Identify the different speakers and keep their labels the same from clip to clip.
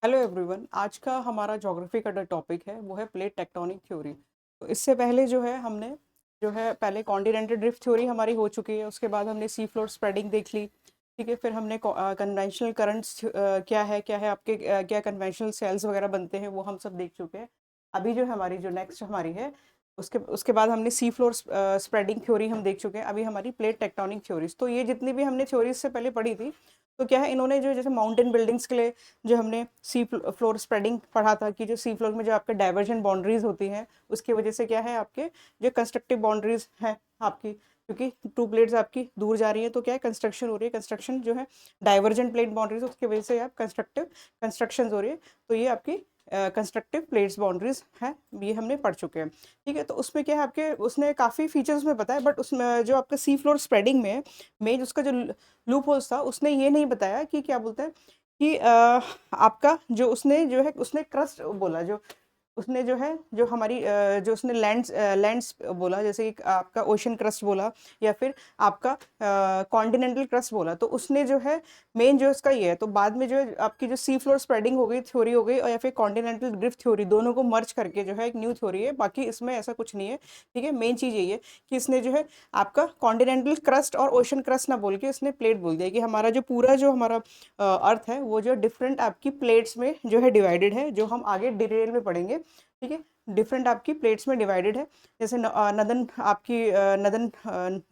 Speaker 1: Hello everyone. आज का हमारा ज्योग्राफी का जो टॉपिक है वो है प्लेट टेक्टोनिक थ्योरी। तो इससे पहले जो है हमने जो है पहले कॉन्टिनेंटल ड्रिफ्ट थ्योरी हमारी हो चुकी है। उसके बाद हमने सी फ्लोर स्प्रेडिंग देख ली। ठीक है, फिर हमने कन्वेंशनल करंट्स क्या है आपके क्या कन्वेंशनल सेल्स वगैरह बनते हैं वो हम सब देख चुके हैं। अभी जो हमारी जो नेक्स्ट हमारी है उसके उसके बाद हमने सी फ्लोर स्प्रेडिंग थ्योरी हम देख चुके हैं। अभी हमारी प्लेट टेक्टोनिक थ्योरीज, तो ये जितनी भी हमने थ्योरीज से पहले पढ़ी थी, तो क्या है इन्होंने जो जैसे माउंटेन बिल्डिंग्स के लिए जो हमने सी फ्लोर स्प्रेडिंग पढ़ा था कि जो सी फ्लोर में जो आपके डाइवर्जेंट बाउंड्रीज होती हैं उसकी वजह से क्या है आपके जो कंस्ट्रक्टिव बाउंड्रीज हैं आपकी, क्योंकि टू प्लेट्स आपकी दूर जा रही है तो क्या है कंस्ट्रक्शन हो रही है। कंस्ट्रक्शन जो है डाइवर्जेंट प्लेट बाउंड्रीज उसकी वजह से आप कंस्ट्रक्टिव कंस्ट्रक्शन हो रही है। तो ये आपकी कंस्ट्रक्टिव प्लेट्स बाउंड्रीज हैं, ये हमने पढ़ चुके हैं। ठीक है, तो उसमें क्या है आपके उसने काफ़ी फीचर्स में बताया, बट उसमें जो आपका सी फ्लोर स्प्रेडिंग में मेन उसका जो लूप होल्स था उसने ये नहीं बताया कि क्या बोलते हैं कि आपका जो उसने जो है उसने क्रस्ट बोला, जो उसने जो है जो हमारी जो उसने लैंड्स बोला, जैसे कि आपका ओशन क्रस्ट बोला या फिर आपका कॉन्टिनेंटल क्रस्ट बोला, तो उसने जो है मेन जो इसका ये है। तो बाद में जो है आपकी जो सी फ्लोर स्प्रेडिंग हो गई थ्योरी हो गई, और या फिर कॉन्टिनेंटल ड्रिफ्ट थ्योरी, दोनों को मर्ज करके जो है एक न्यू थ्योरी है। बाकी इसमें ऐसा कुछ नहीं है। ठीक है, मेन चीज़ यही है कि इसने जो है आपका कॉन्टिनेंटल क्रस्ट और ओशन क्रस्ट ना बोल के इसने प्लेट बोल दिया कि हमारा जो पूरा जो हमारा अर्थ है वो जो डिफरेंट आपकी प्लेट्स में जो है डिवाइडेड है, जो हम आगे डिटेल में पढ़ेंगे। ठीक है, डिफरेंट आपकी प्लेट्स में डिवाइडेड है। जैसे नदन आपकी नदन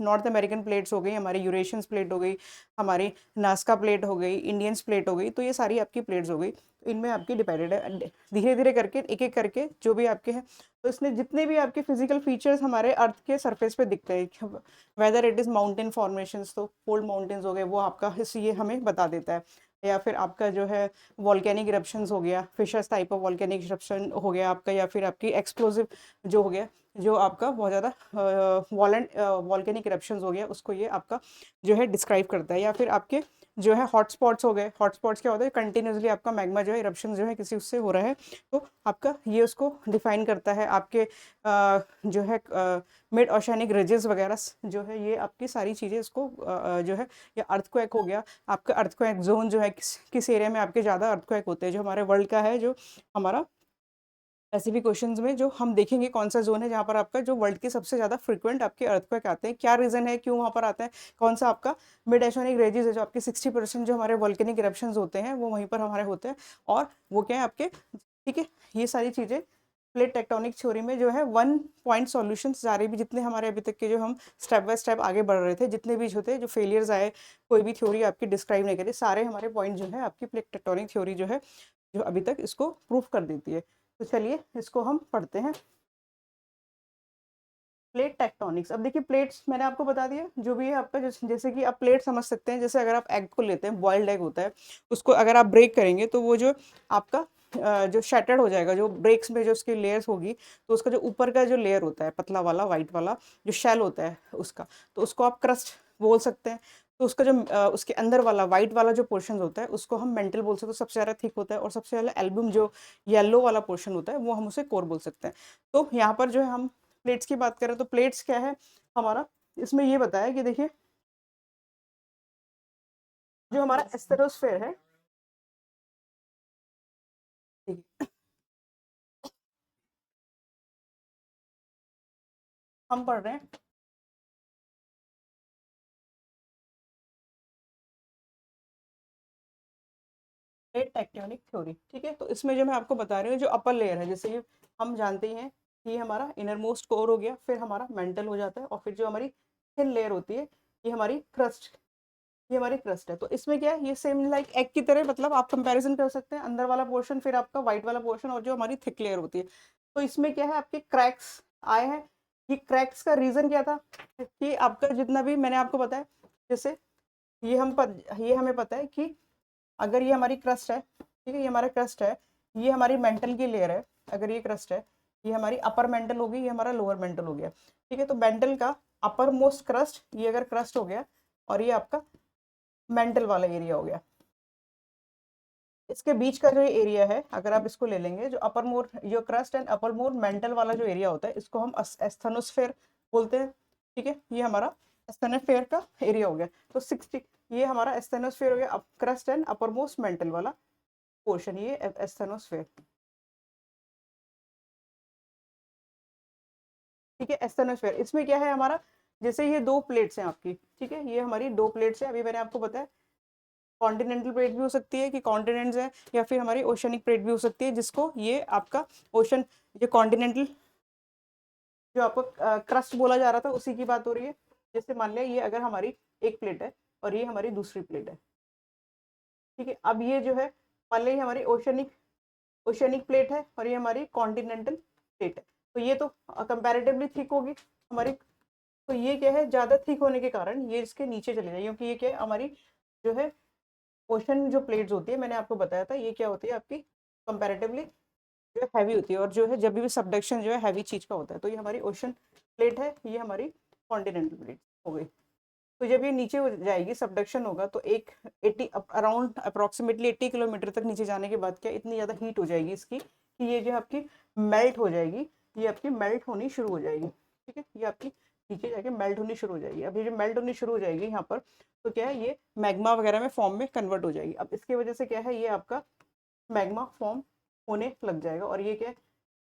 Speaker 1: नॉर्थ अमेरिकन प्लेट्स हो गई, हमारी यूरेशियंस प्लेट हो गई, हमारी नास्का प्लेट हो गई, इंडियंस प्लेट हो गई, तो ये सारी आपकी प्लेट्स हो गई। तो इनमें आपकी डिवाइडेड है धीरे धीरे करके एक एक करके जो भी आपके हैं। तो इसने जितने भी आपके फिजिकल फीचर्स हमारे अर्थ के सरफेस पे दिखते हैं, whether it is mountain formations, तो फोल्ड माउंटेन्स हो गए वो आपका ये हमें बता देता है। या फिर आपका जो है वॉल्केनिक इरप्शंस हो गया, fissures type of volcanic eruption हो गया आपका, या फिर आपकी एक्सप्लोसिव जो हो गया, जो आपका बहुत ज़्यादा वॉलेंट वॉल्केनिक इरप्शंस हो गया, उसको ये आपका जो है डिस्क्राइब करता है। या फिर आपके जो है हॉटस्पॉट्स हो गए, हॉटस्पॉट्स क्या होता है कंटिन्यूसली आपका मैग्मा जो है इरप्शन जो है किसी उससे हो रहा है, तो आपका ये उसको डिफाइन करता है। आपके जो है मिड ओशनिक रिजेस वगैरह जो है ये आपकी सारी चीज़ें इसको जो है, या अर्थक्वेक हो गया आपका, अर्थक्वेक जोन जो है किस एरिया में आपके ज़्यादा अर्थक्वेक होते हैं, जो हमारे वर्ल्ड का है, जो हमारा पैसिफिक ओशंस में जो हम देखेंगे कौन सा जोन है जहाँ पर आपका जो वर्ल्ड के सबसे ज़्यादा फ्रिक्वेंट आपके अर्थक्वेक आते हैं, क्या रीज़न है क्यों वहाँ पर आते हैं, कौन सा आपका मिड ओशनिक रेजिस है, जो आपके 60% जो हमारे वॉल्केनिक इरप्शंस होते हैं वो वहीं पर हमारे होते हैं। और वो क्या है आपके, ठीक है, ये सारी चीज़ें प्लेट टेक्टोनिक थ्योरी में जो है वन पॉइंट सॉल्यूशंस सारे भी जितने हमारे अभी तक के जो हम स्टेप बाय स्टेप आगे बढ़ रहे थे, जितने भी जो थे जो फेलियर्स आए, कोई भी थ्योरी आपकी डिस्क्राइब नहीं करी, सारे हमारे पॉइंट जो है आपकी प्लेट टेक्टोनिक थ्योरी जो है जो अभी तक इसको प्रूफ कर देती है। तो चलिए इसको हम पढ़ते हैं। प्लेट टेक्टोनिक्स, अब देखिए प्लेट्स मैंने आपको बता दिया जो भी है आपका, जैसे कि आप प्लेट समझ सकते हैं, जैसे अगर आप एग को लेते हैं, बॉइल्ड एग होता है, उसको अगर आप ब्रेक करेंगे तो वो जो आपका जो शैटर्ड हो जाएगा, जो ब्रेक्स में जो उसकी लेयर्स होगी, तो उसका जो ऊपर का जो लेयर होता है पतला वाला वाइट वाला जो शेल होता है उसका, तो उसको आप क्रस्ट बोल सकते हैं। तो उसका जो उसके अंदर वाला वाइट वाला जो पोर्शन होता है उसको हम मेंटल बोल सकते हैं, तो सबसे ज़्यादा थिक होता है। और सबसे ज़्यादा एल्बम जो येलो वाला पोर्शन होता है वो हम उसे कोर बोल सकते हैं। तो यहाँ पर जो है हम प्लेट्स की बात करें तो प्लेट्स क्या है हमारा, इसमें ये बताया कि देखिए जो हमारा एस्थेरोस्फेयर है, ठीक है, हम पढ़ रहे हैं प्लेट टेक्टोनिक थ्योरी। ठीक है, तो इसमें जो मैं आपको बता रही हूँ जो अपर लेयर है, जैसे कि हम जानते ही हैं कि हमारा इनर मोस्ट कोर हो गया, फिर हमारा मेंटल हो जाता है, और फिर जो हमारी थिन लेयर होती है ये हमारी क्रस्ट, ये हमारी क्रस्ट है। तो इसमें क्या है, ये सेम लाइक एग की तरह, मतलब आप कंपैरिजन कर सकते हैं, अंदर वाला पोर्शन फिर आपका व्हाइट वाला पोर्शन और जो हमारी थिक लेयर होती है। तो इसमें क्या है आपके क्रैक्स आए हैं। ये क्रैक्स का रीजन क्या था कि आपका जितना भी मैंने आपको बताया, जैसे ये हमें पता है कि अगर ये हमारी क्रस्ट है, ठीक है, ये हमारा क्रस्ट है, ये हमारी मेंटल की लेयर है, अगर ये क्रस्ट है, ये हमारी अपर मेंटल होगी, ये हमारा लोअर मेंटल हो गया। ठीक है, तो मेंटल का अपर मोस्ट क्रस्ट ये अगर क्रस्ट हो गया, और ये आपका मेंटल वाला एरिया हो गया, इसके बीच का जो एरिया है अगर आप इसको ले लेंगे, जो अपर मोर जो crust and upper more mental वाला जो एरिया होता है इसको हम एस्थेनोस्फेयर बोलते हैं। ठीक है, ये हमारा एस्थेनोस्फेयर का एरिया हो गया। तो 60 ये हमारा एस्थेनोस्फेयर हो गया, crust and upper most mental वाला। पोर्शन, ये एस्थेनोस्फेयर, ठीक है। एस्थेनोस्फेयर, इसमें क्या है हमारा, जैसे ये दो प्लेट्स हैं आपकी, ठीक है, ये हमारी दो प्लेट्स हैं, अभी मैंने आपको बताया कॉन्टिनेंटल प्लेट भी हो सकती है कि कॉन्टिनेंट्स है, या फिर हमारी ओशनिक प्लेट भी हो सकती है, जिसको ये आपका ओशन, ये कॉन्टिनेंटल जो आपको क्रस्ट बोला जा रहा था उसी की बात हो रही है। जैसे मान लिया ये अगर हमारी एक प्लेट है और ये हमारी दूसरी प्लेट है, ठीक है। अब ये जो है मान लिया ये हमारी ओशनिक ओशनिक प्लेट है और ये हमारी कॉन्टिनेंटल प्लेट है, तो ये तो कंपैरेटिवली थिक होगी हमारी, तो ये क्या है ज़्यादा थिक होने के कारण ये इसके नीचे चले जाएगी, क्योंकि ये क्या है हमारी जो है ओशन जो प्लेट्स होती है, मैंने आपको बताया था ये क्या होती है आपकी कंपैरेटिवली जो है हैवी होती है, और जो है जब भी सबडक्शन जो है हैवी चीज़ का होता है, तो ये हमारी ओशन प्लेट है, ये हमारी कॉन्टिनेंटल प्लेट हो गई। तो जब ये नीचे हो जाएगी, सबडक्शन होगा, तो एक 80 अराउंड अप्रॉक्सीमेटली 80 किलोमीटर तक नीचे जाने के बाद क्या इतनी ज़्यादा हीट हो जाएगी इसकी कि ये जो आपकी मेल्ट हो जाएगी, ये आपकी मेल्ट होनी शुरू हो जाएगी, ठीक है। ये आपकी नीचे जाके मेल्ट होनी शुरू हो जाएगी। अब ये जो मेल्ट होनी शुरू हो जाएगी यहाँ पर, तो क्या है ये मैग्मा वगैरह में फॉर्म में कन्वर्ट हो जाएगी। अब इसकी वजह से क्या है ये आपका मैग्मा फॉर्म होने लग जाएगा, और ये क्या है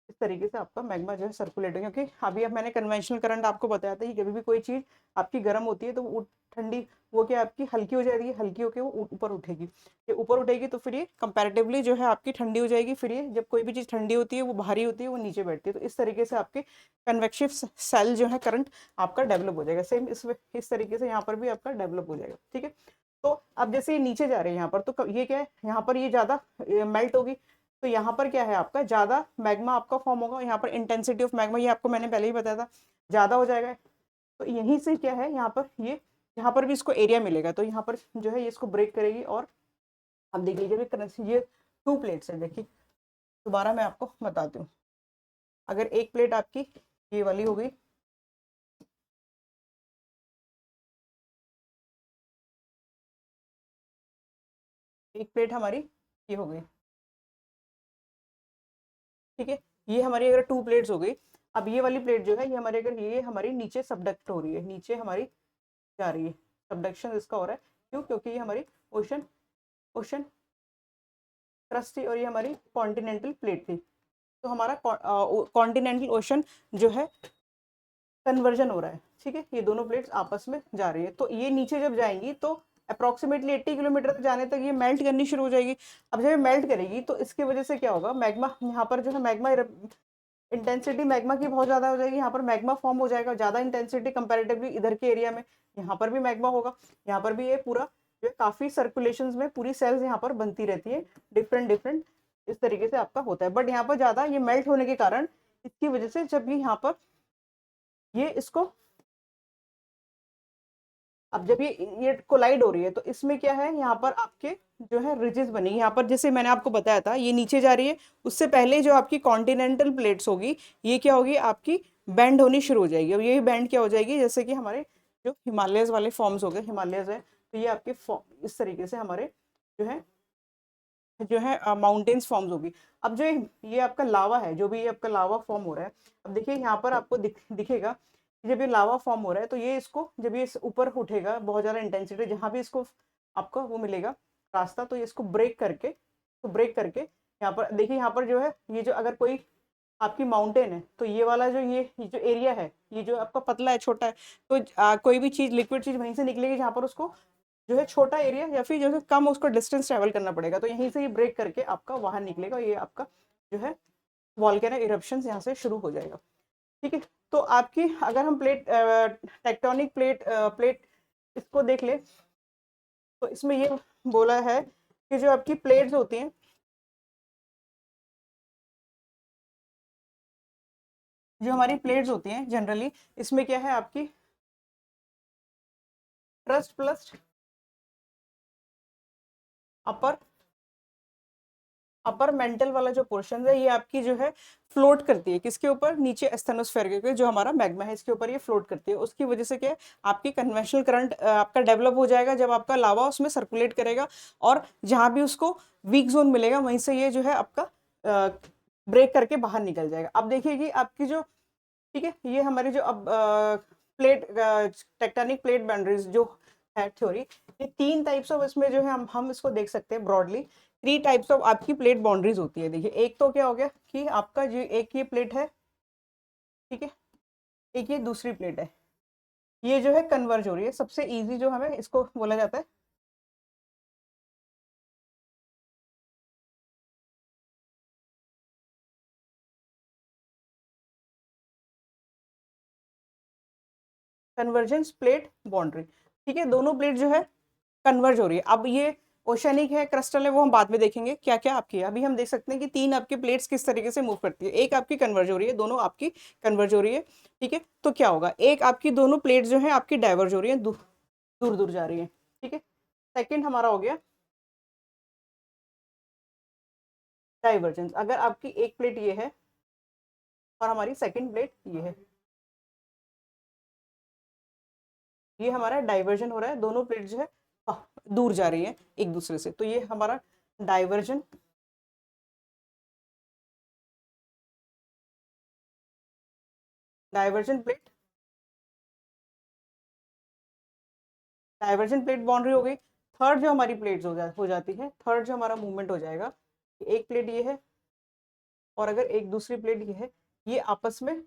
Speaker 1: इस तरीके से आपका मैग्मा जो है सर्कुलेट है, क्योंकि अभी अब मैंने कन्वेंशनल करंट आपको बताया था कि कभी भी कोई चीज़ आपकी गर्म होती है तो वो ठंडी, वो क्या आपकी हल्की हो जाएगी, हल्की होकर वो ऊपर उठेगी, ये ऊपर उठेगी तो फिर ये कंपैरेटिवली जो है आपकी ठंडी हो जाएगी, फिर ये जब कोई भी चीज़ ठंडी होती है वो भारी होती है, वो नीचे बैठती है, तो इस तरीके से आपके कन्वेक्टिव सेल जो है करंट आपका डेवलप हो जाएगा। सेम इस तरीके से यहाँ पर भी आपका डेवलप हो जाएगा, ठीक है। तो अब जैसे ये नीचे जा रहे हैं यहाँ पर, तो ये क्या है यहाँ पर ये ज़्यादा मेल्ट होगी, तो यहाँ पर क्या है आपका ज़्यादा मैग्मा आपका फॉर्म होगा, यहाँ पर इंटेंसिटी ऑफ मैग्मा ये आपको मैंने पहले ही बताया था ज़्यादा हो जाएगा, तो यहीं से क्या है यहाँ पर ये यहाँ पर भी इसको एरिया मिलेगा, तो यहाँ पर जो है ये इसको ब्रेक करेगी। और अब देख लीजिए ये टू प्लेट्स है, देखिए दोबारा मैं आपको बताती हूँ। अगर एक प्लेट आपकी ये वाली हो गई, एक प्लेट हमारी ये हो गई, ठीक है, ये हमारी अगर टू प्लेट्स हो गई। अब ये वाली प्लेट जो है ये हमारे अगर ये हमारी नीचे सबडक्ट हो रही है, नीचे हमारी जा रही है, सबडक्शन इसका हो रहा है, क्यों, क्योंकि ये हमारी ओशन ओशन क्रस्ट थी और ये हमारी कॉन्टिनेंटल प्लेट थी, तो हमारा कॉन्टिनेंटल ओशन जो है कन्वर्जन हो रहा है, ठीक है, ये दोनों प्लेट्स आपस में जा रही है, तो ये नीचे जब जाएंगी तो अप्रोक्सीमेटली 80 किलोमीटर तक जाने तक ये मेल्ट करनी शुरू हो जाएगी। अब जब ये मेल्ट करेगी तो इसकी वजह से क्या होगा, मैग्मा यहाँ पर जो है मैग्मा इंटेंसिटी मैग्मा की बहुत ज़्यादा हो जाएगी, यहाँ पर मैग्मा फॉर्म हो जाएगा ज़्यादा इंटेंसिटी कंपैरेटिवली इधर के एरिया में, यहाँ पर भी मैग्मा होगा, यहाँ पर भी ये पूरा जो काफ़ी सर्कुलेशंस में पूरी सेल्स यहाँ पर बनती रहती है, डिफरेंट डिफरेंट इस तरीके से आपका होता है। बट यहाँ पर ज़्यादा ये मेल्ट होने के कारण इसकी वजह से जब भी यहाँ पर ये इसको, अब जब ये कोलाइड हो रही है तो इसमें क्या है यहाँ पर आपके जो है रिजेस बनेगी, यहाँ पर जैसे मैंने आपको बताया था ये नीचे जा रही है, उससे पहले जो आपकी कॉन्टिनेंटल प्लेट्स होगी ये क्या होगी आपकी बैंड होनी शुरू हो जाएगी। और ये बैंड क्या हो जाएगी, जैसे कि हमारे जो हिमालयस वाले फॉर्म्स हो गए, हिमालयस है तो ये आपके इस तरीके से हमारे जो है माउंटेन्स फॉर्म्स होगी। अब जो ये आपका लावा है, जो भी ये आपका लावा फॉर्म हो रहा है, अब देखिए यहाँ पर आपको दिखेगा कि जब ये लावा फॉर्म हो रहा है तो ये इसको जब ये ऊपर उठेगा बहुत ज़्यादा इंटेंसिटी, जहाँ भी इसको आपका वो मिलेगा रास्ता, तो ये इसको ब्रेक करके यहाँ पर देखिए, यहाँ पर जो है ये जो अगर कोई आपकी माउंटेन है तो ये वाला जो ये जो एरिया है ये जो आपका पतला है छोटा है, तो कोई भी चीज़ लिक्विड चीज़ वहीं से निकलेगी जहाँ पर उसको जो है छोटा एरिया या फिर जो है कम उसको डिस्टेंस ट्रेवल करना पड़ेगा, तो यहीं से ये ब्रेक करके आपका बाहर निकलेगा, ये आपका जो है वॉल्केनो इरप्शन यहाँ से शुरू हो जाएगा, ठीक है। तो आपकी अगर हम टेक्टोनिक प्लेट इसको देख ले, तो इसमें ये बोला है कि जो आपकी प्लेट्स होती हैं, जो हमारी प्लेट्स होती हैं जनरली, इसमें क्या है आपकी ट्रस्ट प्लस अपर अपर मेंटल वाला जो पोर्शन है ये आपकी जो है फ्लोट करती है किसके ऊपर, नीचे एस्थेनोस्फेयर के जो हमारा मैग्मा है इसके ऊपर ये फ्लोट करती है। उसकी वजह से क्या है आपकी कन्वेंशनल करंट आपका डेवलप हो जाएगा जब आपका लावा उसमें सर्कुलेट करेगा, और जहाँ भी उसको वीक जोन मिलेगा वहीं से ये जो है आपका ब्रेक करके बाहर निकल जाएगा। अब देखिए कि आपकी जो, ठीक है, ये हमारी जो अब प्लेट टेक्टोनिक प्लेट बाउंड्रीज जो है थ्योरी। ये 3 टाइप्स ऑफ इसमें जो है हम इसको देख सकते हैं ब्रॉडली। 3 टाइप्स ऑफ आपकी प्लेट बाउंड्रीज होती है। देखिए एक तो क्या हो गया कि आपका जो एक ये प्लेट है, ठीक है, एक ये दूसरी प्लेट है, ये जो है कन्वर्ज हो रही है। सबसे इजी जो हमें इसको बोला जाता है कन्वर्जेंस प्लेट बाउंड्री। ठीक है, दोनों प्लेट जो है कन्वर्ज हो रही है। अब ये ओशनिक है, क्रिस्टल है, वो हम बाद में देखेंगे क्या क्या आपकी है। अभी हम देख सकते हैं कि 3 आपकी प्लेट्स किस तरीके से मूव करती है। एक आपकी कन्वर्ज हो रही है, दोनों आपकी कन्वर्ज हो रही है। ठीक है, तो क्या होगा, एक आपकी दोनों प्लेट जो है आपकी डाइवर्ज हो रही है, दूर दूर जा रही है। ठीक है, सेकंड हमारा हो गया डाइवर्जेंस। अगर आपकी एक प्लेट ये है और हमारी सेकंड प्लेट ये है, ये हमारा डाइवर्जन हो रहा है, दोनों प्लेट जो है दूर जा रही है एक दूसरे से, तो ये हमारा diversion diversion plate diversion plate boundary हो गई। थर्ड जो हमारी प्लेट्स हो जाती है, थर्ड जो हमारा मूवमेंट हो जाएगा, एक प्लेट ये है और अगर एक दूसरी प्लेट ये है, ये आपस में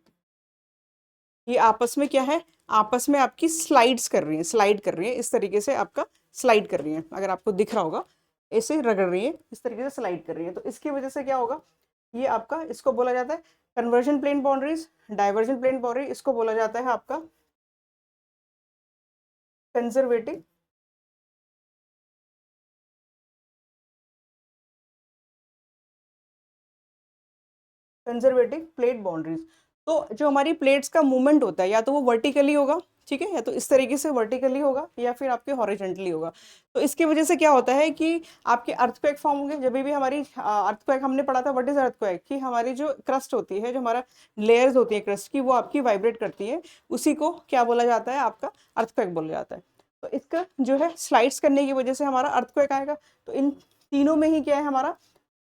Speaker 1: ये आपस में क्या है, आपस में आपकी स्लाइड्स कर रही है, स्लाइड कर रही है इस तरीके से, आपका स्लाइड कर रही है, अगर आपको दिख रहा होगा ऐसे रगड़ रही है, इस तरीके से स्लाइड कर रही है। तो इसकी वजह से क्या होगा, ये आपका, इसको बोला जाता है convergent plate boundaries. Divergent plate boundary इसको बोला जाता है आपका कंजर्वेटिव कंजर्वेटिव प्लेट बाउंड्रीज। तो जो हमारी प्लेट्स का मूवमेंट होता है, या तो वो वर्टिकली होगा, ठीक है, या तो इस तरीके से वर्टिकली होगा, या फिर आपके हॉरिजेंटली होगा। तो इसकी वजह से क्या होता है कि आपके अर्थक्वेक फॉर्म होंगे। जब भी हमारी अर्थक्वेक, हमने पढ़ा था व्हाट इज अर्थक्वेक, कि हमारी जो क्रस्ट होती है, जो हमारा लेयर्स होती है क्रस्ट की, वो आपकी वाइब्रेट करती है, उसी को क्या बोला जाता है, आपका अर्थक्वेक बोला जाता है। तो इसका जो है स्लाइड्स करने की वजह से हमारा अर्थक्वेक आएगा। तो इन तीनों में ही क्या है, हमारा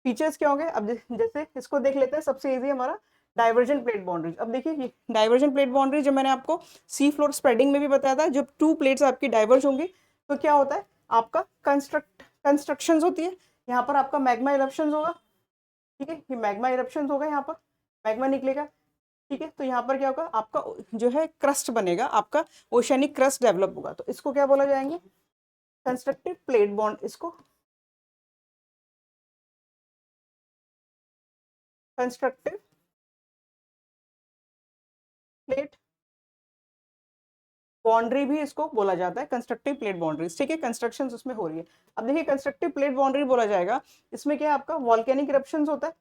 Speaker 1: फीचर्स क्या होंगे। अब जैसे इसको देख लेते हैं, सबसे इजी हमारा डाइवर्जन प्लेट बाउंड्रीज। अब देखिए ये डाइवर्जन प्लेट बाउंड्री जो मैंने आपको सी फ्लोर स्प्रेडिंग में भी बताया था, जब 2 प्लेट्स आपकी डाइवर्ज होंगी तो क्या होता है, आपका कंस्ट्रक्शन होती है। यहाँ पर आपका मैग्मा इरप्शन होगा, ठीक है, ये मैग्मा इरप्शन होगा, यहाँ पर मैग्मा निकलेगा। ठीक है, तो यहाँ पर क्या होगा, आपका जो है क्रस्ट बनेगा, आपका ओशनिक क्रस्ट डेवलप होगा। तो इसको क्या बोला जाएंगे, कंस्ट्रक्टिव प्लेट बॉन्ड, इसको कंस्ट्रक्टिव प्लेट बाउंड्री भी इसको बोला जाता है, कंस्ट्रक्टिव प्लेट बाउंड्रीज। ठीक है, कंस्ट्रक्शन उसमें हो रही है। अब देखिए कंस्ट्रक्टिव प्लेट बाउंड्री बोला जाएगा, इसमें क्या है, आपका वॉल्केनिक इरप्शंस होता है।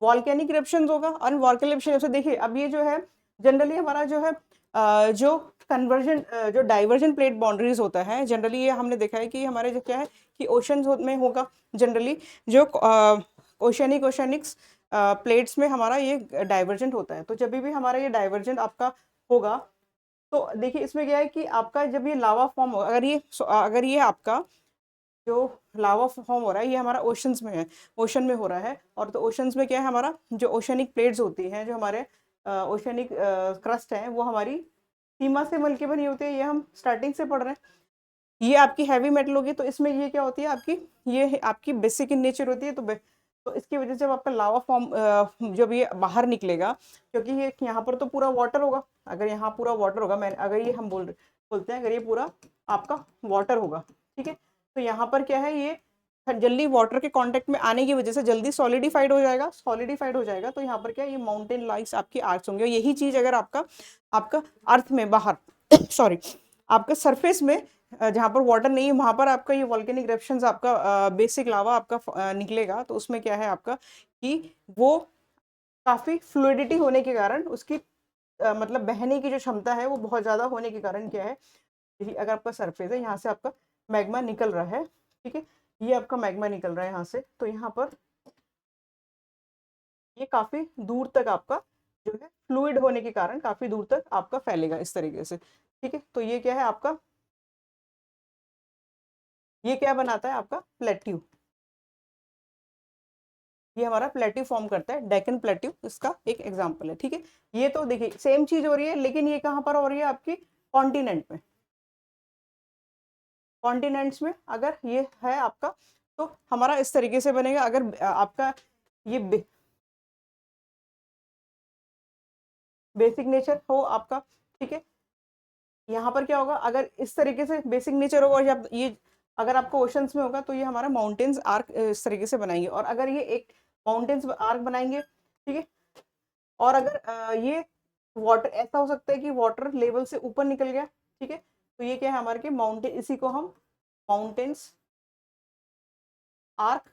Speaker 1: वॉल्केनिक इरप्शंस होगा और वॉल्केनिक इरप्शन से देखिए, अब ये जो है जनरली हमारा जो है जो कन्वर्जन जो डाइवर्जन प्लेट बाउंड्रीज होता है, जनरली ये हमने देखा है कि हमारे जो क्या है कि ओशन में होगा जनरली, जो ओशनिक ओशनिक्स प्लेट्स में हमारा ये डाइवर्जेंट होता है। तो जब भी हमारा ये डाइवर्जेंट आपका होगा, तो देखिए इसमें क्या है कि आपका जब ये लावा फॉर्म हो, अगर ये आपका जो लावा फॉर्म हो रहा है, ये हमारा ओशंस में है, ओशन में हो रहा है। और तो ओशंस में क्या है, हमारा जो ओशनिक प्लेट्स होती हैं, जो हमारे ओशनिक क्रस्ट हैं, वो हमारी सीमा से मिलके बनी होती है, ये हम स्टार्टिंग से पढ़ रहे हैं। ये आपकी हैवी मेटल होगी, तो इसमें ये क्या होती है आपकी, ये आपकी बेसिक इन नेचर होती है। तो इसकी वजह से जब आपका लावा फॉर्म जब ये बाहर निकलेगा, क्योंकि ये यहाँ पर तो पूरा वाटर होगा, अगर यहाँ पूरा वाटर होगा, मैं अगर ये हम बोलते हैं अगर ये पूरा आपका वाटर होगा, ठीक है, तो यहाँ पर क्या है, ये जल्दी वाटर के कांटेक्ट में आने की वजह से जल्दी सॉलिडिफाइड हो जाएगा। तो यहाँ पर क्या है, ये माउंटेन लाइक्स आपकी आर्च होंगे। और यही चीज अगर आपका आपका अर्थ में बाहर सॉरी आपका सरफेस में जहाँ पर वाटर नहीं है, वहां पर आपका ये वॉल्केनिक इरप्शंस, आपका बेसिक लावा आपका निकलेगा। तो उसमें क्या है आपका कि वो काफी फ्लूइडिटी होने के कारण, उसकी मतलब बहने की जो क्षमता है वो बहुत ज्यादा होने के कारण क्या है, यदि अगर आपका सरफेस है, यहाँ से आपका मैग्मा निकल रहा है, ठीक है, ये आपका मैग्मा निकल रहा है यहाँ से, तो यहाँ पर ये काफी दूर तक आपका जो है फ्लूइड होने के कारण काफी दूर तक आपका फैलेगा इस तरीके से। ठीक है, तो ये क्या है आपका, ये क्या बनाता है आपका प्लेट्यू। ये हमारा प्लेट्यू फॉर्म करता है, डेक्कन प्लेट्यू इसका एक एग्जांपल है, ठीक है। ये तो देखिए सेम चीज हो रही है, लेकिन ये कहाँ पर हो रही है आपकी कॉन्टिनेंट में। कॉन्टिनेंट्स में अगर ये है आपका, तो हमारा इस तरीके से बनेगा। अगर आपका ये बेसिक नेचर हो आपका, ठीक है, यहाँ पर क्या होगा, अगर इस तरीके से बेसिक नेचर होगा, जब ये अगर आपको ओशंस में होगा तो ये हमारा माउंटेन्स आर्क इस तरीके से बनाएंगे। और अगर ये एक माउंटेन्स आर्क बनाएंगे, ठीक है, और अगर ये वाटर ऐसा हो सकता है कि वाटर लेवल से ऊपर निकल गया, ठीक है, तो ये क्या है हमारे के माउंटेन, इसी को हम माउंटेन्स आर्क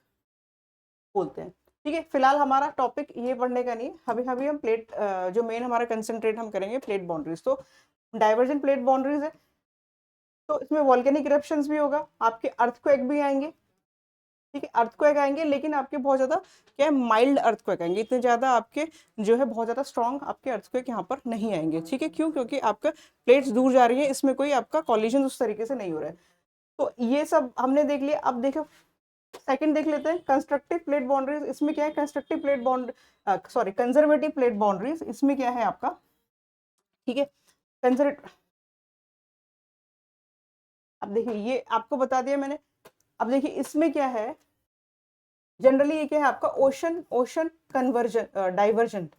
Speaker 1: बोलते हैं, ठीक है। फिलहाल हमारा टॉपिक ये पढ़ने का नहीं है, अभी अभी हम प्लेट जो मेन हमारा कंसंट्रेट हम करेंगे प्लेट बाउंड्रीज। तो डाइवर्जेंट प्लेट बाउंड्रीज है, तो इसमें वॉल्केनिक इरप्शंस भी होगा, आपके अर्थक्वेक भी आएंगे, ठीक है, अर्थक्वेक आएंगे, लेकिन आपके बहुत ज्यादा क्या है माइल्ड अर्थक्वेक आएंगे, इतने ज्यादा आपके जो है बहुत ज्यादा स्ट्रॉन्ग आपके अर्थक्वेक यहाँ पर नहीं आएंगे, ठीक है। क्यों? क्योंकि आपका प्लेट्स दूर जा रही है, इसमें कोई आपका कॉलिजन उस तरीके से नहीं हो रहा है। तो ये सब हमने देख लिया। अब देखो सेकंड देख लेते हैं, कंस्ट्रक्टिव प्लेट बाउंड्रीज। इसमें क्या है, constructive plate bound sorry conservative plate boundaries, इसमें क्या है आपका, ठीक है, कंजर्वेटिव। अब देखिए ये आपको बता दिया मैंने। अब देखिए इसमें क्या है, जनरली ये क्या है आपका ओशन ओशन कन्वर्जन डाइवर्जेंट,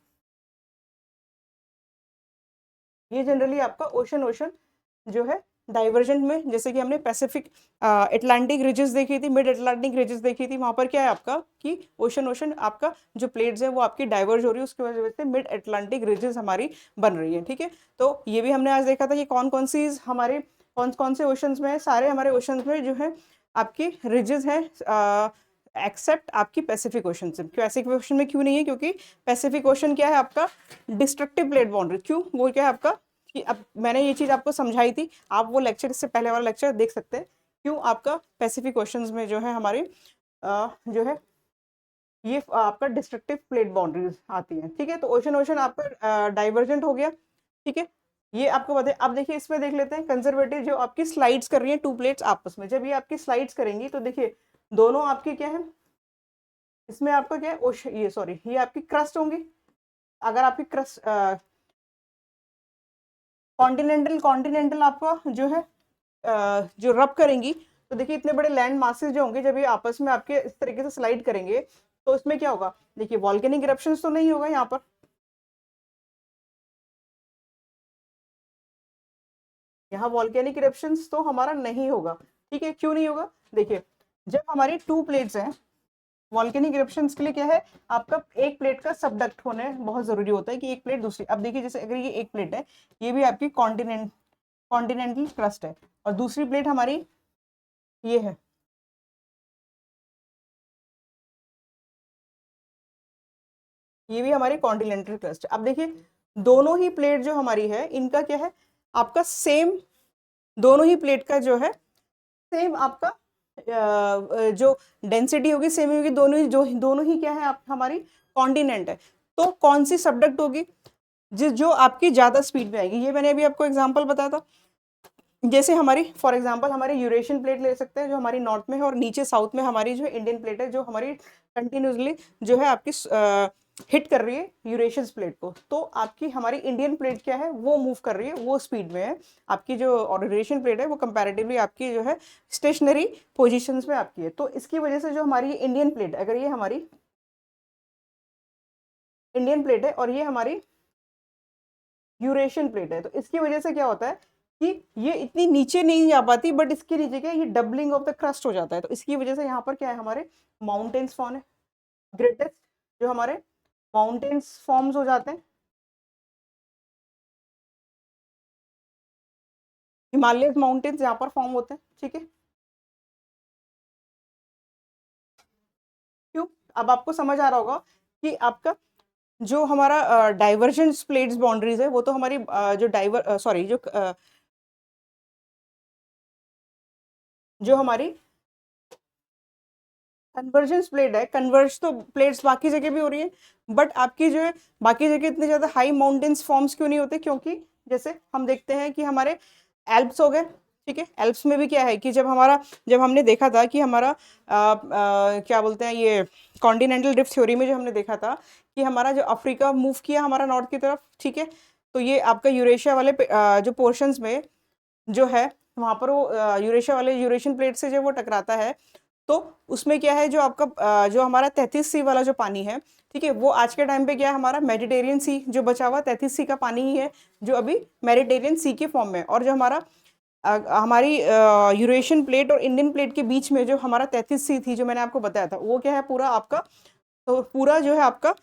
Speaker 1: ये जनरली आपका ओशन ओशन जो है डाइवर्जेंट में, जैसे कि हमने पैसिफिक अटलांटिक रिजेस देखी थी, मिड अटलांटिक रिजेस देखी थी, वहां पर क्या है आपका कि ओशन ओशन आपका जो प्लेट्स है वो आपकी डाइवर्ज हो रही है, उसकी वजह से मिड अटलांटिक रिजेस हमारी बन रही है, ठीक है। तो ये भी हमने आज देखा था कि कौन कौन सी हमारे कौन कौन से ओशंस में है, सारे हमारे ओशंस में जो है आपकी रिजेस हैं, एक्सेप्ट आपकी पैसिफिक ओशन से। पैसिफिक ओशन में क्यों नहीं है? क्योंकि पैसिफिक ओशन क्या है आपका डिस्ट्रक्टिव प्लेट बाउंड्री। क्यों? वो क्या है आपका कि अब मैंने ये चीज आपको समझाई थी, आप वो लेक्चर इससे पहले वाला लेक्चर देख सकते हैं। क्यों आपका पैसिफिक ओशंस में जो है हमारी जो है ये आपका डिस्ट्रक्टिव प्लेट बाउंड्रीज आती है, ठीक है। तो ओशन ओशन आपका डाइवर्जेंट हो गया, ठीक है, ये आपको बताए। अब देखिए इसमें देख लेते हैं कंजर्वेटिव, जो आपकी स्लाइड्स कर रही है टू प्लेट्स आपस में, जब ये आपकी स्लाइड्स करेंगी तो देखिए दोनों आपकी क्या है, इसमें आपका क्या है ये सॉरी ये आपकी क्रस्ट होंगी। अगर आपकी क्रस्ट कॉन्टिनेंटल कॉन्टिनेंटल आपका जो है जो रब करेंगी, तो देखिए इतने बड़े लैंड मासेस जो होंगे, जब ये आपस में आपके इस तरीके से स्लाइड करेंगे तो इसमें क्या होगा, देखिए वॉल्केनिक इरप्शंस तो नहीं होगा यहाँ पर, यहाँ वॉल्केनिक इरप्शंस तो हमारा नहीं होगा, ठीक है। क्यों नहीं होगा? देखिए जब हमारी टू प्लेट्स हैं, वॉल्केनिक इरप्शंस के लिए क्या है आपका एक प्लेट का सबडक्ट होने बहुत जरूरी होता है कि एक प्लेट दूसरी। अब देखिए जैसे अगर ये एक प्लेट है, ये भी आपकी कॉन्टिनेंटल क्रस्ट है, और दूसरी प्लेट हमारी ये है, ये भी हमारी कॉन्टिनेंटल क्रस्ट है। अब देखिए दोनों ही प्लेट जो हमारी है इनका क्या है आपका सेम, दोनों ही प्लेट का जो है सेम आपका जो डेंसिटी होगी सेम ही होगी, दोनों ही क्या है आप हमारी कॉन्टिनेंट है। तो कौन सी सबडक्ट होगी जो आपकी ज्यादा स्पीड में आएगी? ये मैंने अभी आपको एग्जांपल बताया था, जैसे हमारी फॉर एग्जांपल हमारी यूरेशियन प्लेट ले सकते हैं जो हमारी नॉर्थ में है, और नीचे साउथ में हमारी जो इंडियन प्लेट है जो हमारी कंटिन्यूसली जो है आपकी हिट कर रही है यूरेशियस प्लेट को। तो आपकी हमारी इंडियन प्लेट क्या है वो मूव कर रही है, वो स्पीड में है। आपकी जो यूरेशियन प्लेट है वो कंपैरेटिवली आपकी जो है स्टेशनरी पोजीशंस में आपकी है। तो इसकी वजह से जो हमारी इंडियन प्लेट, अगर ये हमारी इंडियन प्लेट है और ये हमारी यूरेशियन प्लेट है, तो इसकी वजह से क्या होता है कि ये इतनी नीचे नहीं जा पाती, बट इसके नीचे क्या ये डबलिंग ऑफ द क्रस्ट हो जाता है। तो इसकी वजह से यहाँ पर क्या है हमारे माउंटेन्स फॉर्म है, ग्रेटेस्ट जो हमारे माउंटेन्स फॉर्म्स हो जाते हैं, हिमालय माउंटेन्स यहाँ पर फॉर्म होते हैं, ठीक है। क्यों? अब आपको समझ आ रहा होगा कि आपका जो हमारा डाइवर्जेंस प्लेट्स बाउंड्रीज है वो तो हमारी जो डाइवर सॉरी जो हमारी कन्वर्जेंस प्लेट है, कन्वर्ज तो प्लेट्स बाकी जगह भी हो रही है, बट आपकी जो है बाकी जगह इतने ज्यादा हाई माउंटेन्स फॉर्म्स क्यों नहीं होते? क्योंकि जैसे हम देखते हैं कि हमारे एल्प्स हो गए, ठीक है। एल्प्स में भी क्या है कि जब हमने देखा था कि हमारा क्या बोलते हैं ये कॉन्टिनेंटल ड्रिफ्ट थ्योरी में जो हमने देखा था कि हमारा जो अफ्रीका मूव किया हमारा नॉर्थ की तरफ, ठीक है, तो ये आपका यूरेशिया वाले जो पोर्शंस में जो है वहाँ पर वो यूरेशिया वाले यूरेशियन प्लेट से जब वो टकराता है तो उसमें क्या है जो आपका जो हमारा 33 सी वाला जो पानी है, ठीक है, वो आज के टाइम पे क्या है हमारा मेडिटेरियन सी जो बचा हुआ 33 सी का पानी ही है जो अभी मेडिटेरियन सी के फॉर्म में है। और जो हमारा हमारी यूरेशियन प्लेट और इंडियन प्लेट के बीच में जो हमारा 33 सी थी जो मैंने आपको बताया था वो क्या है पूरा आपका, तो पूरा जो है आपका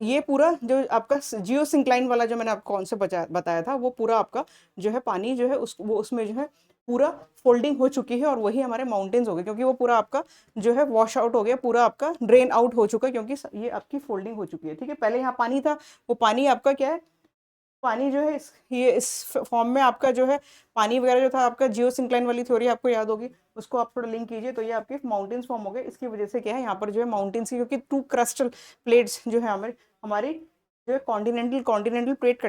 Speaker 1: ये पूरा जो आपका जियो सिंक्लाइन वाला जो मैंने आपको कौन से बताया था वो पूरा आपका जो है पानी जो है वो उसमें जो है पूरा फोल्डिंग हो चुकी है और वही हमारे माउंटेन्स हो गए क्योंकि वो पूरा आपका जो है वॉश आउट हो गया, पूरा आपका ड्रेन आउट हो चुका है क्योंकि ये आपकी फोल्डिंग हो चुकी है। ठीक है, पहले यहाँ पानी था, वो पानी आपका क्या है, पानी जो है इस फॉर्म में आपका जो है पानी वगैरह जो था आपका जियो सिंक्लाइन वाली थ्योरी आपको याद होगी, उसको आप थोड़ा लिंक कीजिए तो ये आपके माउंटेन्स फॉर्म हो गए। इसकी वजह से क्या है यहाँ पर जो है माउंटेन्स की क्योंकि टू क्रस्टल प्लेट्स जो है हमारी हमारी जो है कॉन्टिनेंटल प्लेट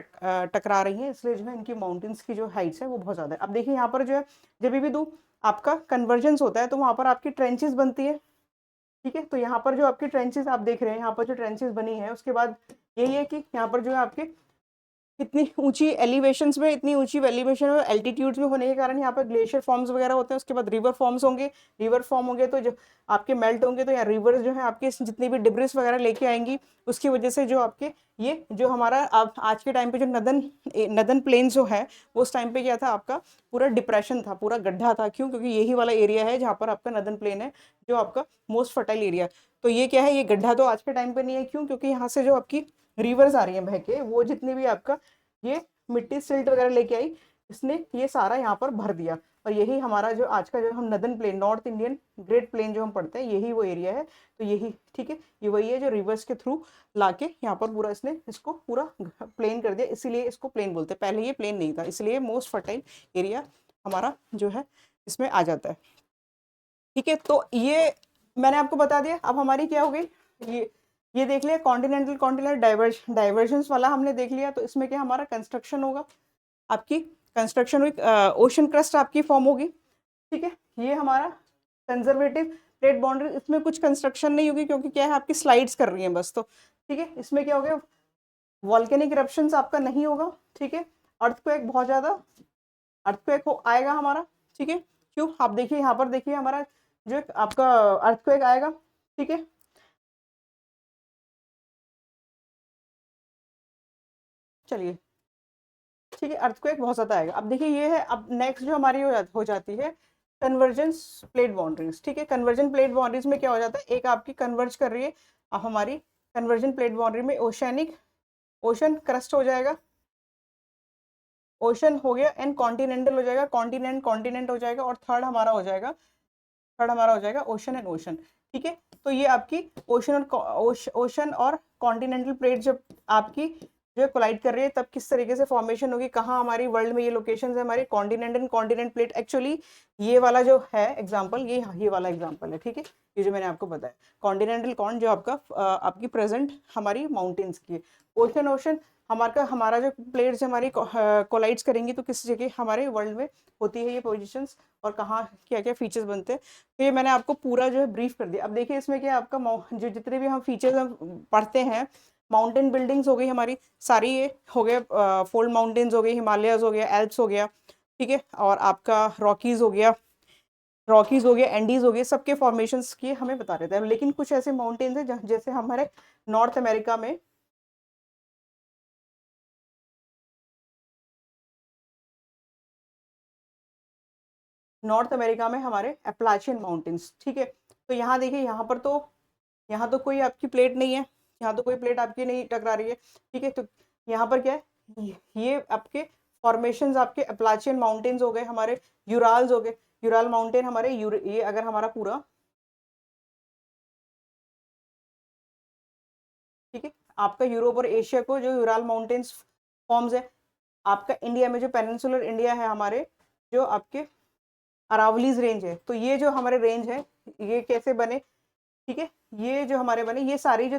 Speaker 1: टकरा रही है, इसलिए जो है इनकी माउंटेन्स की जो हाइट्स है वो बहुत ज़्यादा है। अब देखिए यहाँ पर जो है जब भी दो आपका कन्वर्जेंस होता है तो वहाँ पर आपकी ट्रेंचेस बनती है। ठीक है, तो यहाँ पर जो आपकी ट्रेंचेस आप देख रहे हैं यहाँ पर जो ट्रेंचेस बनी है उसके बाद यही है कि यहाँ पर जो है आपके इतनी ऊंची एलिवेशंस में, इतनी ऊंची एलिवेशन और एल्टीट्यूड्स में होने के कारण यहाँ पर ग्लेशियर फॉर्म्स वगैरह होते हैं। उसके बाद रिवर फॉर्म्स होंगे, रिवर फॉर्म होंगे तो जो आपके मेल्ट होंगे तो यहाँ रिवर्स जो है आपके जितनी भी डिब्रिस वगैरह लेके आएंगी उसकी वजह से जो आपके ये जो हमारा आज के टाइम पे जो नदन प्लेन जो है उस टाइम पे क्या था आपका पूरा डिप्रेशन था, पूरा गड्ढा था। क्यों? क्योंकि यही वाला एरिया है जहाँ पर आपका नदन प्लेन है जो आपका मोस्ट फर्टाइल एरिया। तो ये क्या है, ये गड्ढा तो आज के टाइम पे नहीं है। क्यों? क्योंकि यहाँ से जो आपकी रिवर्स आ रही है बह के, वो जितनी भी आपका ये मिट्टी सिल्ट वगैरह लेके आई, इसने ये सारा यहाँ पर भर दिया। और यही हमारा जो आज का जो हम northern plain, north Indian great plain जो हम पढ़ते हैं, यही वो एरिया है। तो यही ठीक है, ये वही है जो रिवर्स के थ्रू लाके यहाँ पर पूरा इसने इसको पूरा प्लेन कर दिया, इसीलिए इसको प्लेन बोलते हैं। पहले ये प्लेन नहीं था, इसलिए मोस्ट फर्टाइल एरिया हमारा जो है इसमें आ जाता है। ठीक है, तो ये मैंने आपको बता दिया। अब हमारी क्या हो गई, ये देख लिया कॉन्टिनेंटल डाइवर्जेंस वाला हमने देख लिया। तो इसमें क्या हमारा कंस्ट्रक्शन होगा, आपकी कंस्ट्रक्शन हुई, ओशन क्रस्ट आपकी फॉर्म होगी। ठीक है, ये हमारा कंजर्वेटिव प्लेट बाउंड्री, इसमें कुछ कंस्ट्रक्शन नहीं होगी क्योंकि क्या है आपकी स्लाइड्स कर रही है बस। तो ठीक है, इसमें क्या हो गया, वॉल्केनिक इरप्शंस आपका नहीं होगा। ठीक है, अर्थक्वेक बहुत ज्यादा अर्थक्वेक हो आएगा हमारा। ठीक है, क्यों? आप देखिए यहाँ पर देखिए हमारा जो आपका अर्थक्वेक आएगा। ठीक है, चलिए, ठीक है, अर्थक्वेक बहुत ज्यादा आएगा। अब देखिए ये है, अब नेक्स्ट जो हमारी हो जाती है कन्वर्जेंस प्लेट बाउंड्रीज। ठीक है, कन्वर्जन प्लेट बाउंड्रीज में क्या हो जाता है, एक आपकी कन्वर्ज कर रही है, अब हमारी कन्वर्जन प्लेट बाउंड्री में ओशन क्रस्ट हो जाएगा, ओशन हो गया, एंड कॉन्टिनेंटल हो जाएगा, कॉन्टिनेंट हो जाएगा, और थर्ड हमारा हो जाएगा ओशन एंड ओशन। ठीक है, तो ये आपकी ओशन और कॉन्टिनेंटल प्लेट जब आपकी जो है कोलाइड कर रही है तब किस तरीके से फॉर्मेशन होगी, कहाँ हमारी वर्ल्ड में ये लोकेशन है हमारी continent and continent plate. Actually ये वाला जो है एग्जाम्पल, ये वाला एग्जाम्पल है। ठीक है, ये जो मैंने आपको बताया कॉन्टिनेंटल कॉन जो आपका आपकी प्रेजेंट हमारी माउंटेन्स की है, ओशन हमारा जो प्लेट्स हमारी कोलाइड्स करेंगी तो किस जगह हमारे वर्ल्ड में होती है ये पोजिशंस और कहाँ क्या क्या फीचर्स बनते हैं। तो ये मैंने आपको पूरा जो है ब्रीफ कर दिया। अब देखिए इसमें क्या आपका जो जितने भी हम फीचर्स हम पढ़ते हैं, माउंटेन बिल्डिंग्स हो गई हमारी सारी, ये हो गया फोल्ड माउंटेन्स हो गई, हिमालयस हो गया, एल्प्स हो गया, ठीक है, और आपका रॉकीज हो गया, एंडीज हो गए, सबके फॉर्मेशंस की हमें बता रहे थे। लेकिन कुछ ऐसे माउंटेन्स हैं जैसे हमारे नॉर्थ अमेरिका में हमारे अप्लाचियन माउंटेन्स। ठीक है, तो यहाँ देखिए यहाँ तो कोई आपकी प्लेट नहीं है, यहाँ तो कोई प्लेट आपकी नहीं टकरा रही है। ठीक है, तो यहाँ पर क्या है, ये आपके फॉर्मेशंस आपके अप्लाचियन माउंटेन्स हो गए, हमारे यूराल्स हो गए, यूराल माउंटेन हमारे ये अगर हमारा पूरा, ठीक है, आपका यूरोप और एशिया को जो यूराल माउंटेन्स फॉर्म्स है, आपका इंडिया में जो पेनिनसुलर इंडिया है हमारे, जो आपके अरावलीज रेंज है, तो ये जो हमारे रेंज है ये कैसे बने, ठीक है, ये जो हमारे बने, ये सारे जो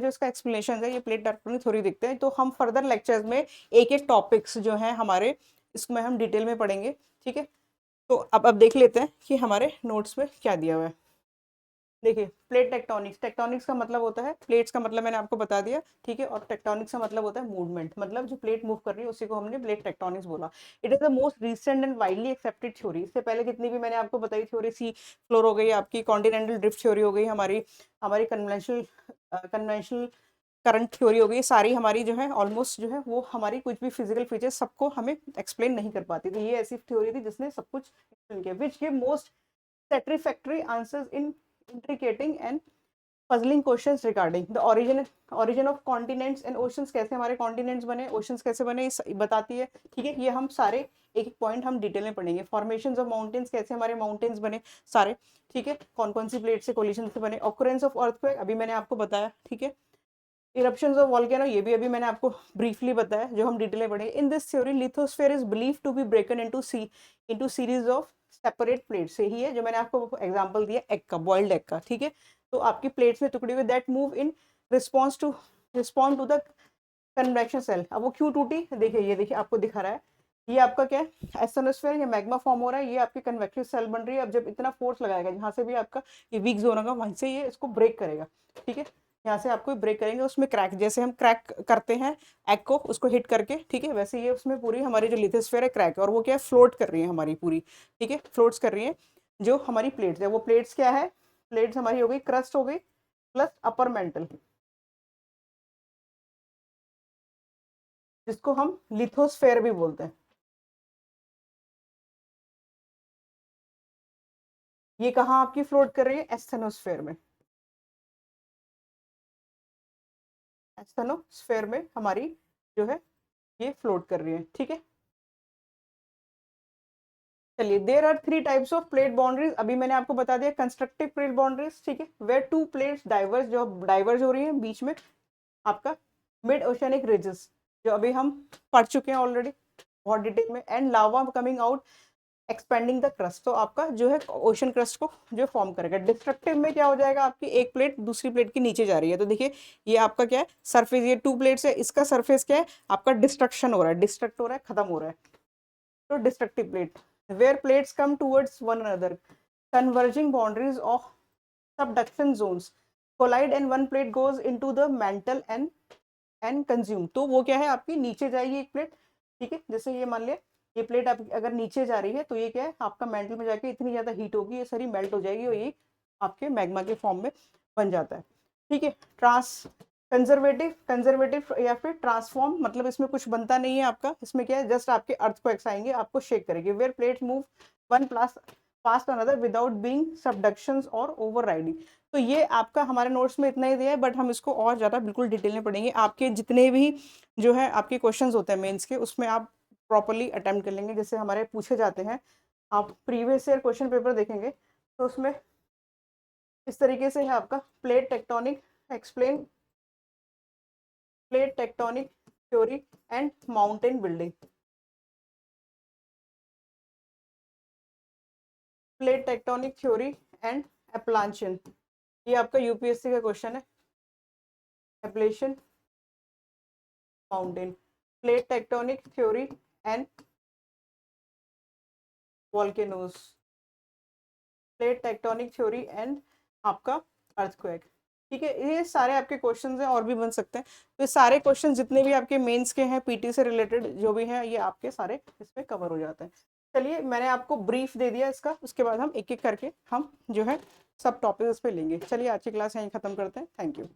Speaker 1: इसका एक्सप्लेनेशन है ये प्लेट टेक्टोनिक थ्योरी दिखते हैं। तो हम फर्दर लेक्चर्स में एक एक टॉपिक्स जो हैं हमारे इसमें हम डिटेल में पढ़ेंगे। ठीक है, तो अब देख लेते हैं कि हमारे नोट्स में क्या दिया हुआ है। देखिए, प्लेट टेक्टोनिक्स, टेक्टोनिक्स का मतलब होता है, प्लेट्स का मतलब मैंने आपको बता दिया, ठीक है, और टेक्टोनिक्स का मतलब होता है मूवमेंट, मतलब जो प्लेट मूव कर रही है उसी को हमने प्लेट टेक्टोनिक्स बोला। It is the most recent and widely accepted theory. इससे पहले जितनी भी मैंने आपको बताई थ्योरी, सी फ्लोर हो गई आपकी, कॉन्टिनेंटल ड्रिफ्ट थ्योरी हो गई हमारी, हमारी कन्वेंशनल करंट थ्योरी हो गई, सारी हमारी जो है ऑलमोस्ट जो है वो हमारी कुछ भी फिजिकल फीचर्स सबको हमें एक्सप्लेन नहीं कर पाती थी। ये ऐसी थ्योरी थी जिसने सब कुछ एक्सप्लेन किया, which give most satisfactory answers in intricating and puzzling questions regarding the origin of continents and oceans। कैसे हमारे कॉन्टिनेंट्स बने, ओशंस कैसे बने, बताती है, ठीक है। ये हम सारे एक एक पॉइंट हम डिटेल में पढ़ेंगे। फॉर्मेशंस ऑफ माउंटेन्स, कैसे हमारे माउंटेन्स बने सारे, ठीक है, कौन कौन सी प्लेट से कोलिशन से बने। ऑकरेंस ऑफ अर्थक्वेक अभी मैंने आपको बताया, ठीक है। इरप्शंस ऑफ वोल्केनो, ये भी अभी मैंने आपको ब्रीफली बताया, जो हम डिटेल में पढ़ेंगे। In this theory lithosphere is believe to be broken into series of separate plate से ही है, जो मैंने आपको एग्जांपल दिया एग का, बॉइल्ड एग का, ठीक है। तो आपकी प्लेट्स में टुकड़ी हुई that move in respond to the convection cell. अब वो क्यों टूटी, देखिए ये देखिए आपको दिखा रहा है, ये आपका क्या है, एस्टेनोस्फेयर या मैग्मा फॉर्म हो रहा है, ये आपकी कन्वेक्टिव सेल बन रही है। अब जब इतना फोर्स लगाएगा जहाँ से भी आपका ये वीक जोन होगा वहीं से ये इसको ब्रेक करेगा, ठीक है। यहाँ से आपको ब्रेक करेंगे, उसमें क्रैक, जैसे हम क्रैक करते हैं एग को उसको हिट करके, ठीक है, वैसे ये उसमें पूरी हमारी जो लिथोस्फेयर है क्रैक है, और वो क्या है, फ्लोट कर रही है हमारी पूरी, ठीक है, फ्लोट्स कर रही है। जो हमारी प्लेट्स है वो प्लेट्स क्या है, प्लेट्स हमारी हो गई क्रस्ट हो गई प्लस अपर मेंटल, जिसको हम लिथोस्फेयर भी बोलते हैं। ये कहाँ आपकी फ्लोट कर रही है, एस्थेनोस्फेयर में, एस्थेनोस्फेयर में हमारी जो है ये फ्लोट कर रही है, ठीक है। चलिए, there are three types of plate boundaries, अभी मैंने आपको बता दिया कंस्ट्रक्टिव प्लेट बाउंड्रीज, ठीक है, वेयर टू प्लेट्स डाइवर्स, जो डाइवर्स हो रही है बीच में आपका मिड ओशियनिक रिजेस, जो अभी हम पढ़ चुके हैं ऑलरेडी बहुत डिटेल में। And lava coming out expanding the crust, तो आपका जो है ओशन क्रस्ट को जो फॉर्म करेगा। डिस्ट्रक्टिव में क्या हो जाएगा, आपकी एक प्लेट दूसरी प्लेट के नीचे जा रही है, तो देखिए ये आपका क्या है सरफेस, ये टू प्लेट्स है, इसका सरफेस क्या है आपका डिस्ट्रक्शन हो रहा है, डिस्ट्रक्ट हो रहा है, खत्म हो रहा है, तो destructive plate. Where plates come towards one another, converging boundaries of subduction zones collide and one plate goes into the mantle and consume, तो वो क्या है आपकी नीचे जाएगी एक प्लेट, ठीक है। जैसे ये मान लिया ये प्लेट आप अगर नीचे जा रही है तो ये क्या है आपका मेंटल में जाके इतनी ज्यादा हीट होगी, ये सारी मेल्ट हो जाएगी और ये आपके मैग्मा के फॉर्म में बन जाता है, ठीक है। ट्रांस कंजर्वेटिव कंजर्वेटिव या फिर ट्रांसफॉर्म, मतलब इसमें कुछ बनता नहीं है आपका, इसमें क्या है जस्ट आपके अर्थ को एक्साएंगे, आपको शेक करेंगे। Where plate move one plus past another without being subductions और ओवरराइडिंग। तो ये आपका हमारे नोट्स में इतना ही दिया है, बट हम इसको और ज़्यादा बिल्कुल डिटेल में पढ़ेंगे। आपके जितने भी जो है आपके क्वेश्चंस होते हैं मेंस के, उसमें आप प्रॉपरली अटेम्प्ट कर लेंगे, जैसे हमारे पूछे जाते हैं। आप प्रीवियस ईयर क्वेश्चन पेपर देखेंगे तो उसमें इस तरीके से है आपका plate tectonic explain, plate tectonic theory and mountain building, plate tectonic theory and Appalachian, ये आपका यूपीएससी का क्वेश्चन है। Appalachian mountain, plate tectonic theory and volcanoes, plate tectonic theory and आपका अर्थक्वेक, ठीक है। ये सारे आपके क्वेश्चंस हैं, और भी बन सकते हैं। तो ये सारे क्वेश्चन जितने भी आपके मेंस के हैं पीटी से रिलेटेड जो भी हैं, ये आपके सारे इसमें कवर हो जाते हैं। चलिए, मैंने आपको ब्रीफ दे दिया इसका, उसके बाद हम एक एक करके हम जो है सब टॉपिक्स पे लेंगे। चलिए, आज की क्लास यहीं खत्म करते हैं। Thank you.